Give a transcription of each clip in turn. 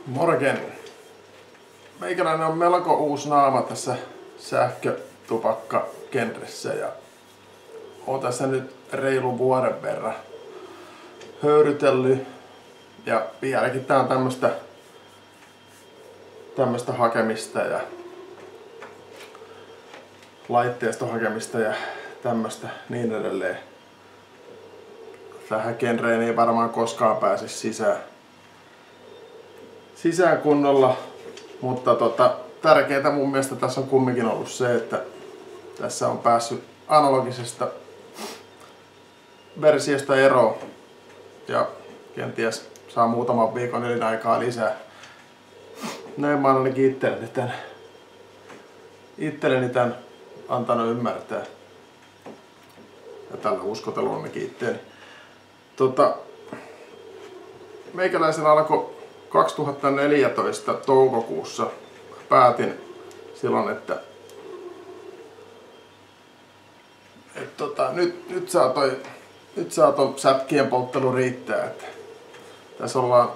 Morgen! Meikäläinen on melko uusi naama tässä sähkötupakkagenressä ja oon tässä nyt reilu vuoden verran höyrytellyt ja vieläkin tää on tämmöstä hakemista ja laitteiston hakemista ja tämmöstä niin edelleen. Tähän genreen ei varmaan koskaan pääsisi sisään kunnolla, mutta tärkeintä mun mielestä tässä on kumminkin ollut se, että tässä on päässyt analogisesta versiosta eroon ja kenties saa muutaman viikon elinaikaa lisää. Näin mä oon ainakin itselleni tän antanut ymmärtää ja tällä uskotelua ainakin itteeni. Meikäläisellä alkoi 2014 toukokuussa. Päätin silloin, että nyt saa ton sätkien polttelu riittää. Että tässä ollaan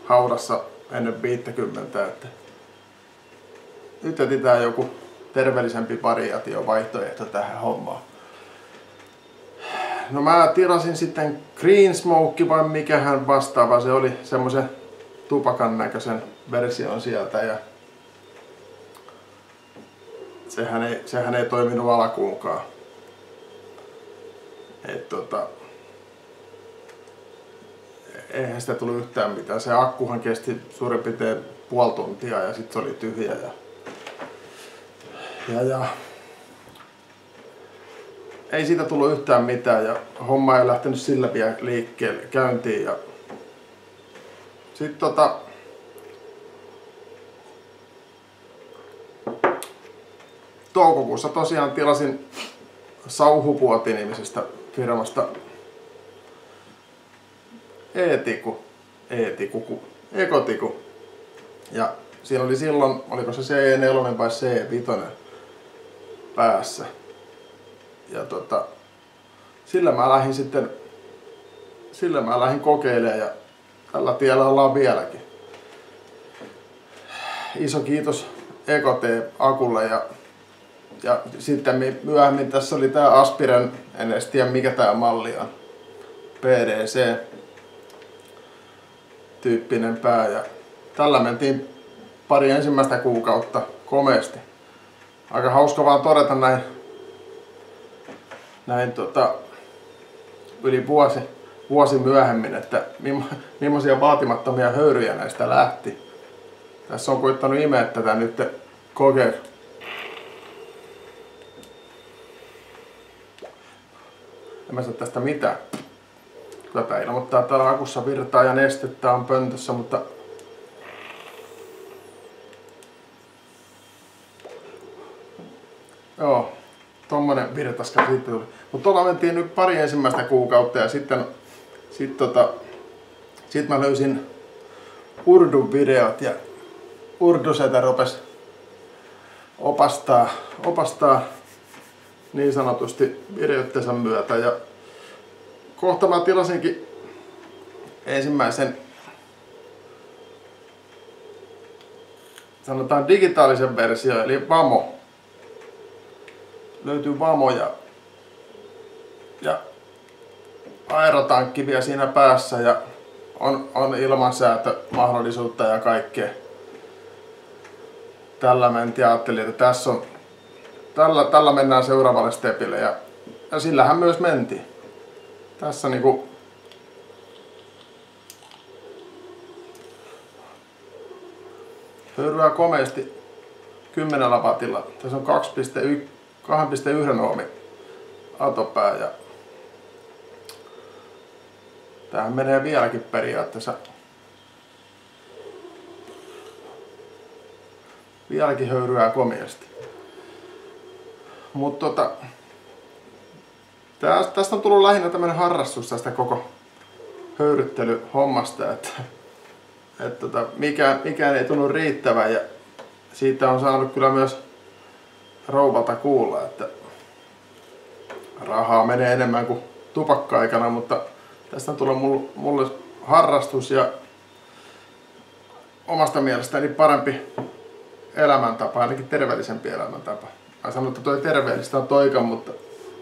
haudassa ennen 50. Että nyt etsitään joku terveellisempi variaatio vaihtoehto tähän hommaan. No mä tirasin sitten Green Smoke vai mikähän vastaava se oli, semmoisen tupakan näköisen version sieltä ja sehän ei toiminut alkuunkaan. Eihän sitä tullut yhtään mitään. Se akkuhan kesti suurin piirtein puoli tuntia ja sitten se oli tyhjä ja ei siitä tullut yhtään mitään ja homma ei lähtenyt sillä vielä liikkeelle käyntiin ja sitten toukokuussa tosiaan tilasin Sauhupuoti-nimisestä firmasta Ekotiku. Ja siinä oli silloin, oliko se CE4 vai CE5 päässä. Ja sillä mä lähdin kokeilemaan ja tällä tiellä ollaan vieläkin. Iso kiitos Ekote-akulle ja sitten myöhemmin tässä oli tää Aspiren, en edes tiedä mikä tää malli on, PDC tyyppinen pää ja tällä mentiin pari ensimmäistä kuukautta komeasti. Aika hauska vaan todeta näin yli vuosi myöhemmin, että millaisia vaatimattomia höyryjä näistä lähti. Tässä on koittanut imeä tätä nyt kokeilla. En mä saa tästä mitään. Kyllä tää ilmoittaa, että täällä akussa virtaa ja nestettä on pöntössä, mutta joo, tommonen virtaska siitä tuli. Mutta tuolla mentiin nyt pari ensimmäistä kuukautta ja sitten mä löysin Urdun videot ja Urdu-setä rupesi opastaa niin sanotusti videoittensa myötä ja kohta mä tilasinkin ensimmäisen sanotaan digitaalisen versio eli Vamo. Löytyy Vamo ja aerotankki vielä siinä päässä ja on ilmansäätömahdollisuutta ja kaikkea. Tällä mentiin ja ajattelin, että tässä on tällä mennään seuraavalle stepille ja sillähän myös mentiin. Tässä niinku höyryää komeasti 10 wattilla. Tässä on 2,1 ohmi atopää ja tämähän menee vieläkin periaatteessa. Vieläkin höyryää komeasti. Mutta tästä on tullut lähinnä tämmönen harrastus tästä koko höyryttelyhommasta, että mikään ei tunnu riittävän ja siitä on saanut kyllä myös rouvalta kuulla, että rahaa menee enemmän kuin tupakka-aikana, mutta tästä on tullut mulle harrastus ja omasta mielestäni parempi elämäntapa, ainakin terveellisempi elämäntapa. Mä sanon, että toi terveellistä on toika, mutta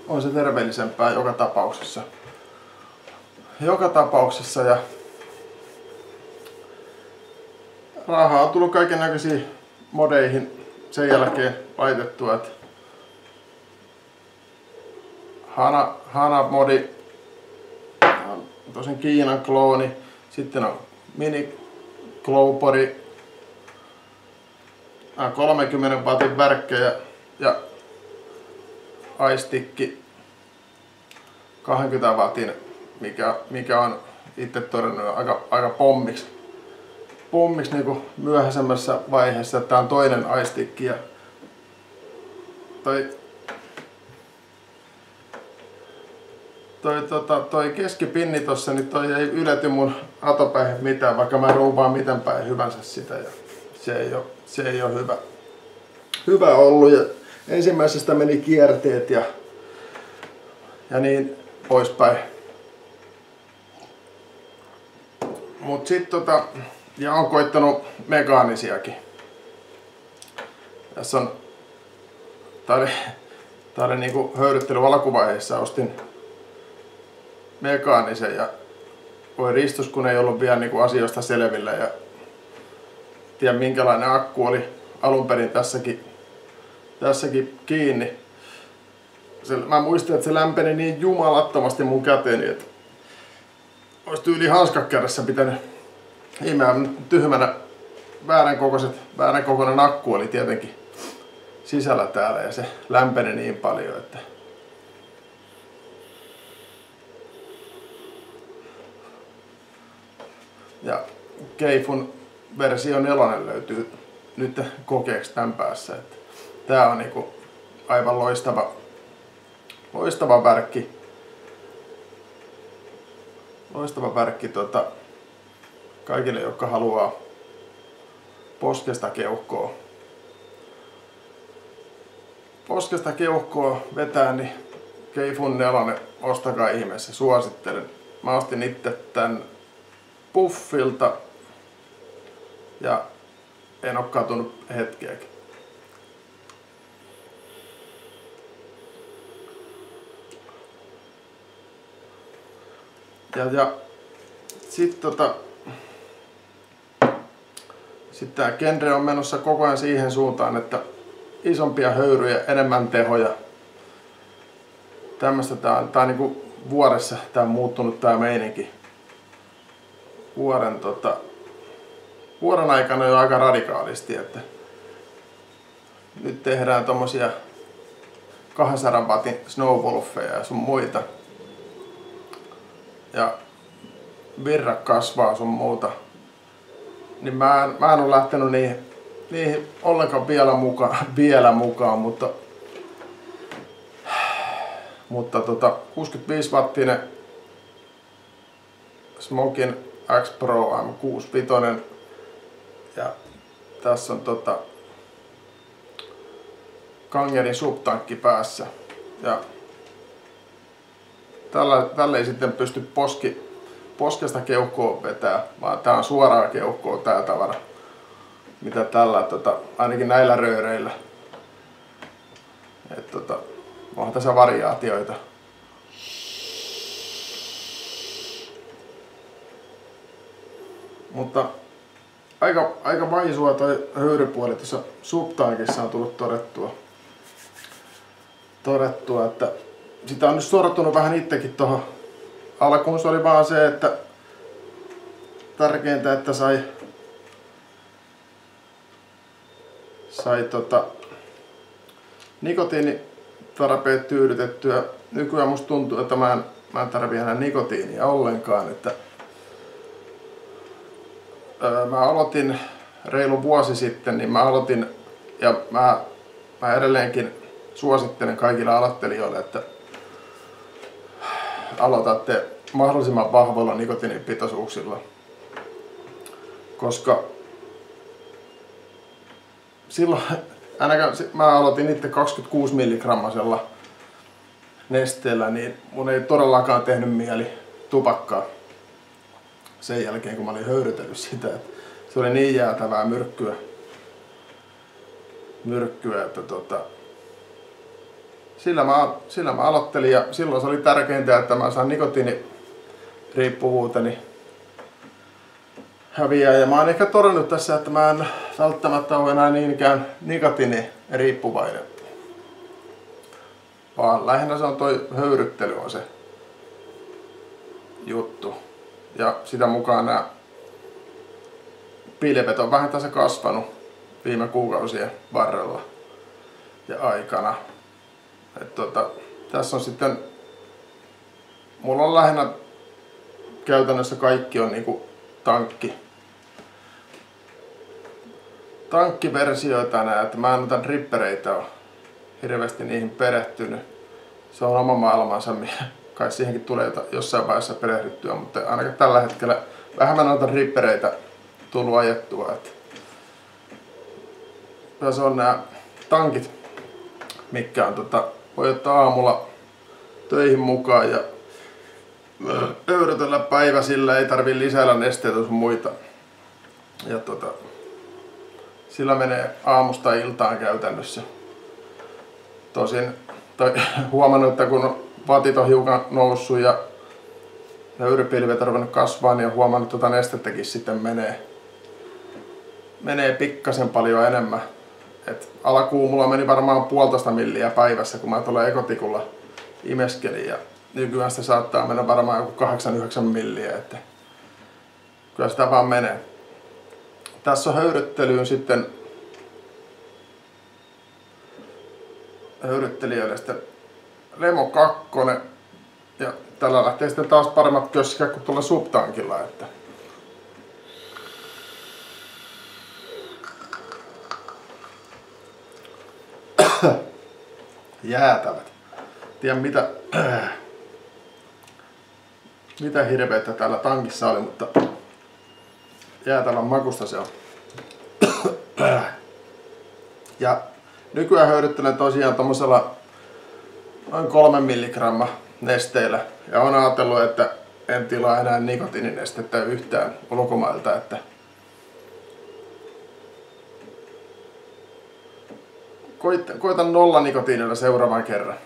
on se terveellisempää joka tapauksessa. Joka tapauksessa ja rahaa on tullut kaikennäköisiin modeihin sen jälkeen laitettua, että Hana-modi on tosin Kiinan klooni, sitten on mini Glowbody, 30 wattin värkkejä ja iStick 20 wattin, mikä on itse todennut aika pommiksi niin kuin myöhäisemmässä vaiheessa. Tää on toinen iStick ja toi keskipinni tossa, niin toi ei ylety mun atopäihin mitään, vaikka mä ruuvaan miten päin hyvänsä sitä ja se ei ole hyvä ollut. Ja ensimmäisestä meni kierteet ja niin poispäin. Mut sit ja on koittanut mekaanisiakin. Tässä on tää oli niinku höyryttely alkuvaiheessa, ostin mekaanisen ja voi ristus, kun ei ollut vielä niinku asioista selvillä ja tiedä minkälainen akku oli alun perin tässäkin kiinni. Mä muistin, että se lämpeni niin jumalattomasti mun käteeni, että olisi tyyli hanskakädessä pitänyt imeä tyhmänä väärän kokoinen akku oli tietenkin sisällä täällä ja se lämpeni niin paljon, että ja Keifun versio 4 löytyy nyt kokeeksi tämän päässä. Että tää on niinku aivan loistava värkki. Loistava värkki kaikille, jotka haluaa poskesta keuhkoa vetää, niin Keifun 4 ostakaa ihmeessä, suosittelen. Mä ostin itse tän Puffilta ja en oo katunut hetkeäkin. Ja sit sit tää genre on menossa koko ajan siihen suuntaan, että isompia höyryjä, enemmän tehoja. Tämmöstä tää on niinku vuodessa tää on muuttunut tää meininki. Vuoden aikana jo aika radikaalisti, että nyt tehdään tommosia 200 wattin snowwolfeja ja sun muita. Ja virra kasvaa sun muuta. Niin mä en ole lähtenyt niihin ollenkaan vielä mukaan, mutta 65 wattinen Smokin X Pro M65 ja tässä on Kangerin subtankki päässä ja tällä ei sitten pysty poskesta keuhkoa vetää, vaan tää on suoraa keuhkoa tää tavara, mitä tällä ainakin näillä rööreillä. Et onhan tässä variaatioita. Mutta aika vaisua toi höyrypuoli tuossa subtankissa on tullut todettua, että sitä on nyt sortunut vähän itsekin tohon. Alkuun se oli vaan se, että tärkeintä, että sai nikotiinitarpeet tyydytettyä. Nykyään musta tuntuu, että mä en tarvii enää nikotiinia ollenkaan. Että mä aloitin reilu vuosi sitten, niin mä edelleenkin suosittelen kaikille aloittelijoille, että aloitatte mahdollisimman vahvoilla nikotiinipitoisuuksilla, koska silloin ainakaan mä aloitin itse 26 milligrammasella nesteellä, niin mun ei todellakaan tehnyt mieli tupakkaa sen jälkeen, kun mä olin höyrytellyt sitä. Se oli niin jäätävää myrkkyä että sillä mä aloittelin ja silloin se oli tärkeintä, että mä saan nikotiiniriippuvuuteni häviää. Ja mä oon ehkä todennut tässä, että mä en välttämättä ole enää niinkään nikotiiniriippuvainen. Vaan lähinnä se on toi höyryttely on se juttu. Ja sitä mukaan nämä pilvet on vähän tässä kasvanut viime kuukausien varrella ja aikana. Tässä on sitten, mulla on lähinnä käytännössä kaikki on niinku tankkiversioita nää, että mä en ota drippereitä ole hirveästi niihin perehtynyt. Se on oma maailmansa, kai siihenkin tulee jossain vaiheessa perehdyttyä, mutta ainakin tällä hetkellä vähän mä noita drippereitä tullut ajettua. Tässä on nämä tankit, mitkä on voi ottaa aamulla töihin mukaan ja öyrytellä päivä, sillä ei tarvi lisäillä nesteitä sun muita. Ja sillä menee aamusta iltaan käytännössä. Tosin huomannut, että kun vatit on hiukan noussut ja höyrypilvet on ruvennut kasvaa, niin on huomannut, että nestettäkin sitten menee pikkasen paljon enemmän. Alkuun mulla meni varmaan 1,5 milliä päivässä, kun mä tuolla ekotikulla imeskelin. Ja nykyään sitä saattaa mennä varmaan joku 8-9 milliä. Että kyllä sitä vaan menee. Tässä on höyryttelyyn sitten höyryttelijöille sitten Lemo 2. Ja tällä lähtee sitten taas paremmat kössikät kuin tuolla subtankilla. Että jäätävät. Tiedän mitä hirveitä täällä tankissa oli, mutta jäätävän makusta se on. Ja nykyään höyryttelen tosiaan tommosella noin 3 milligramma nesteillä. Ja on ajatellut, että en tilaa enää nikotiininestettä yhtään ulkomailta, että koitan 0 nikotiinilla seuraavan kerran.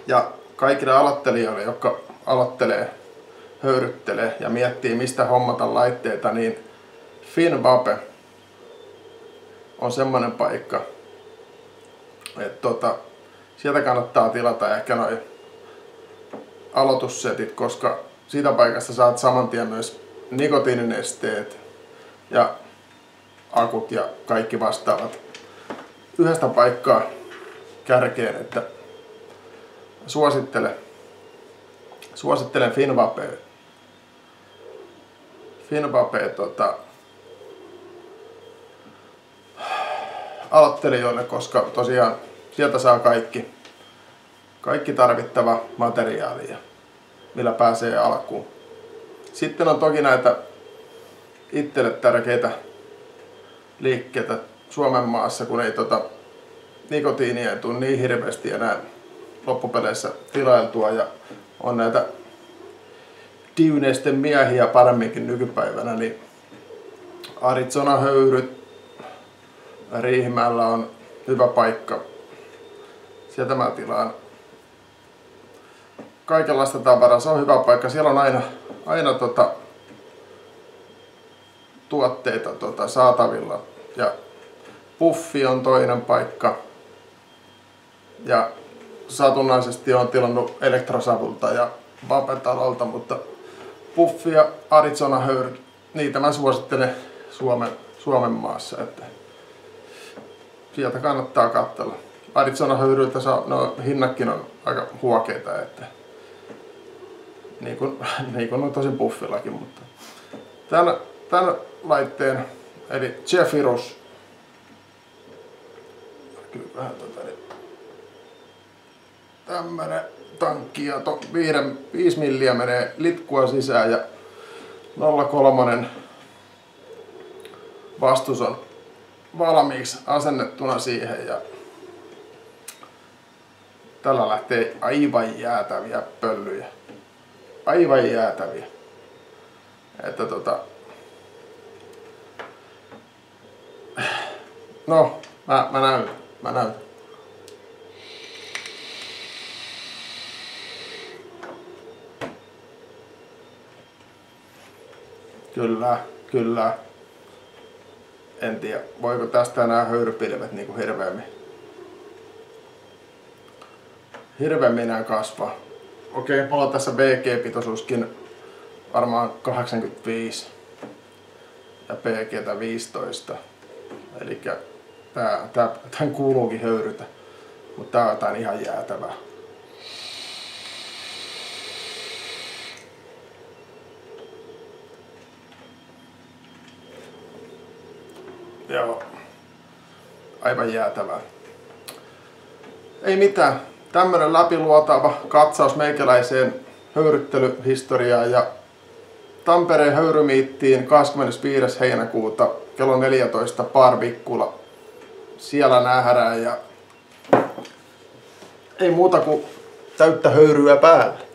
Ja kaikille aloittelijoille, jotka höyryttelee ja miettii mistä hommata laitteita, niin Finvape on semmonen paikka, että sieltä kannattaa tilata ehkä noin aloitussetit, koska siitä paikasta saat saman tien myös nikotiininesteet ja akut ja kaikki vastaavat yhdestä paikkaa kärkeen, että suosittelen Finvapea. Aloittelijoille, koska tosiaan sieltä saa kaikki tarvittava materiaalia, millä pääsee alkuun. Sitten on toki näitä itselle tärkeitä liikkeitä Suomen maassa, kun ei nikotiinia ei tule niin hirveästi enää loppupeleissä tilailtua ja on näitä diuneisten miehiä paremminkin nykypäivänä, niin Arizona-höyryt Riihimäellä on hyvä paikka. Sieltä mä tilaan kaikenlaista tavaraa, se on hyvä paikka. Siellä on aina tuotteita saatavilla. Ja Puffi on toinen paikka. Ja satunnaisesti olen tilannut Elektrosavulta ja Vapetalolta, mutta Puffi ja Arizona-höyryt, niitä mä suosittelen Suomen maassa. Että sieltä kannattaa katsella. Arizona-höyryiltä hinnatkin on aika huokeita, että niin kuin on tosin Puffillakin, mutta tämän laitteen eli Zephyrus vähän tämmönen tankki ja 5 milliä menee litkua sisään ja 0,3 vastus on valmiiksi asennettuna siihen ja tällä lähtee aivan jäätäviä pöllyjä. Aivan jäätäviä. Että No, mä näytän. Kyllä. En tiedä, voiko tästä enää höyrypilvet niinku hirveämmin enää kasvaa. Okei, mulla on tässä BG-pitoisuuskin varmaan 85 ja PG:tä 15. Elikkä tän kuuluukin höyrytä, mutta tää on jotain ihan jäätävää. Joo, aivan jäätävää. Ei mitään, tämmönen läpiluotaava katsaus meikäläiseen höyryttelyhistoriaan ja Tampereen höyrymiittiin 25. heinäkuuta kello 14 Parvikkula. Siellä nähdään ja ei muuta kuin täyttä höyryä päälle.